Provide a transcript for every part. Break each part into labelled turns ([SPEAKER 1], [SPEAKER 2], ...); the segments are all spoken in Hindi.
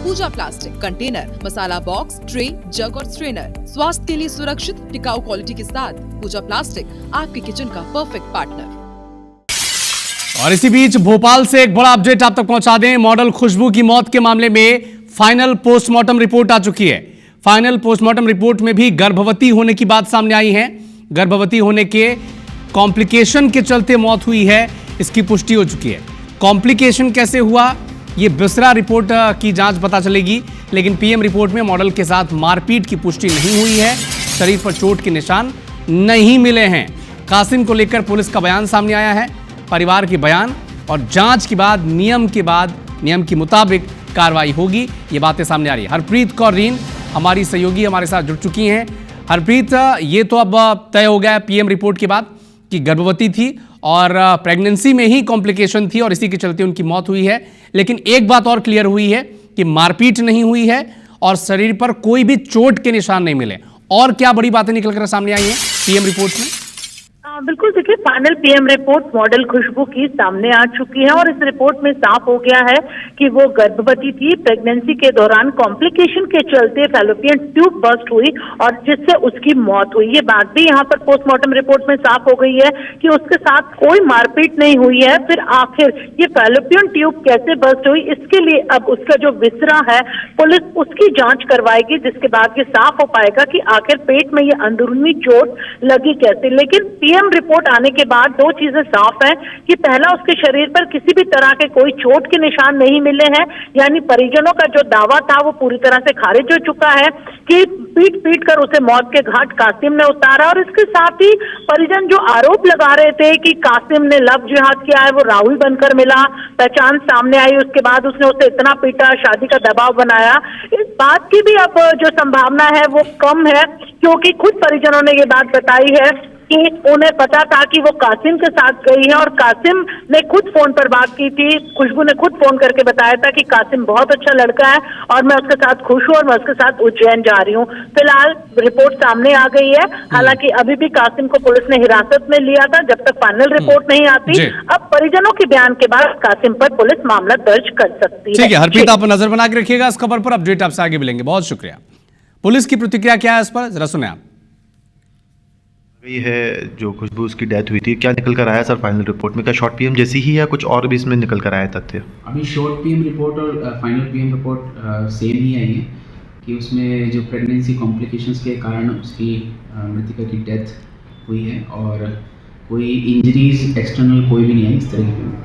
[SPEAKER 1] पूजा प्लास्टिक, कंटेनर, मसाला बॉक्स, ट्रे, जग और स्ट्रेनर। स्वास्थ्य के लिए सुरक्षित, टिकाऊ क्वालिटी के साथ पूजा प्लास्टिक आपके किचन का परफेक्ट पार्टनर।
[SPEAKER 2] और इसी बीच भोपाल से एक बड़ा अपडेट आप तक पहुंचा दें। मॉडल खुशबू की मौत के मामले में फाइनल पोस्टमार्टम रिपोर्ट आ चुकी है। फाइनल पोस्टमार्टम रिपोर्ट में भी गर्भवती होने की बात सामने आई है। गर्भवती होने के कॉम्प्लिकेशन के चलते मौत हुई है, इसकी पुष्टि हो चुकी है। कॉम्प्लिकेशन कैसे हुआ, ये बिसरा रिपोर्ट की जांच पता चलेगी, लेकिन पीएम रिपोर्ट में मॉडल के साथ मारपीट की पुष्टि नहीं हुई है। शरीर पर चोट के निशान नहीं मिले हैं। कासिम को लेकर पुलिस का बयान सामने आया है। परिवार के बयान और जांच के बाद नियम के मुताबिक कार्रवाई होगी, ये बातें सामने आ रही है। हरप्रीत कौर रीन हमारी सहयोगी हमारे साथ जुड़ चुकी हैं। हरप्रीत, ये तो अब तय हो गया है पीएम रिपोर्ट के बाद कि गर्भवती थी और प्रेगनेंसी में ही कॉम्प्लिकेशन थी और इसी के चलते उनकी मौत हुई है। लेकिन एक बात और क्लियर हुई है कि मारपीट नहीं हुई है और शरीर पर कोई भी चोट के निशान नहीं मिले। और क्या बड़ी बातें निकलकर सामने आई हैं पीएम रिपोर्ट में?
[SPEAKER 3] बिल्कुल, देखिए, फाइनल पीएम रिपोर्ट मॉडल खुशबू की सामने आ चुकी है और इस रिपोर्ट में साफ हो गया है कि वो गर्भवती थी। प्रेगनेंसी के दौरान कॉम्प्लिकेशन के चलते फैलोपियन ट्यूब बर्स्ट हुई और जिससे उसकी मौत हुई। ये बात भी यहाँ पर पोस्टमार्टम रिपोर्ट में साफ हो गई है कि उसके साथ कोई मारपीट नहीं हुई है। फिर आखिर ये फैलोपियन ट्यूब कैसे बर्स्ट हुई, इसके लिए अब उसका जो विसरा है पुलिस उसकी जांच करवाएगी, जिसके बाद ये साफ हो पाएगा कि आखिर पेट में ये अंदरूनी चोट लगी कैसे। लेकिन पीएम रिपोर्ट आने के बाद दो चीजें साफ है कि पहला, उसके शरीर पर किसी भी तरह के कोई चोट के निशान नहीं मिले हैं, यानी परिजनों का जो दावा था वो पूरी तरह से खारिज हो चुका है कि पीट कर उसे मौत के घाट कासिम ने उतारा। और इसके साथ ही परिजन जो आरोप लगा रहे थे कि कासिम ने लव जिहाद किया है, वो राहुल बनकर मिला, पहचान सामने आई, उसके बाद उसने उसे इतना पीटा, शादी का दबाव बनाया, इस बात की भी अब जो संभावना है वो कम है, क्योंकि खुद परिजनों ने ये बात बताई है कि उन्हें पता था कि वो कासिम के साथ गई है और कासिम ने खुद फोन पर बात की थी। खुशबू ने खुद फोन करके बताया था कि कासिम बहुत अच्छा लड़का है और मैं उसके साथ खुश हूँ और मैं उसके साथ उज्जैन जा रही हूँ। फिलहाल रिपोर्ट सामने आ गई है। हालांकि अभी भी कासिम को पुलिस ने हिरासत में लिया था जब तक फाइनल रिपोर्ट नहीं आती। अब परिजनों के बयान के बाद कासिम पर पुलिस मामला दर्ज कर सकती है।
[SPEAKER 2] ठीक है हरप्रीत, आप नजर बना के रखिएगा इस खबर पर। अपडेट आपसे आगे मिलेंगे। बहुत शुक्रिया। पुलिस की प्रतिक्रिया क्या है इस पर, जरा सुने आप।
[SPEAKER 4] ये है जो खुशबू उसकी डेथ हुई थी, क्या निकल कर आया सर फाइनल रिपोर्ट में? क्या शॉर्ट पीएम जैसी ही या कुछ और भी इसमें निकल कर आया तथ्य?
[SPEAKER 5] अभी शॉर्ट पीएम रिपोर्ट और फाइनल पीएम रिपोर्ट सेम ही आई है कि उसमें जो प्रेगनेंसी कॉम्प्लिकेशंस के कारण उसकी मृतिका की डेथ हुई है और कोई इंजरीज एक्सटर्नल कोई भी नहीं आई इस तरह की।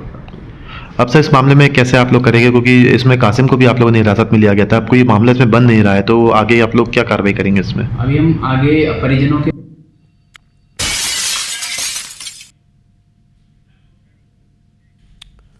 [SPEAKER 4] अब सर इस मामले में कैसे आप लोग करेंगे, क्योंकि इसमें कासिम को भी आप लोगों ने हिरासत में लिया गया था, आपको ये मामला इसमें बंद नहीं रहा है, तो आगे आप लोग क्या कार्रवाई करेंगे इसमें?
[SPEAKER 5] अभी हम आगे परिजनों के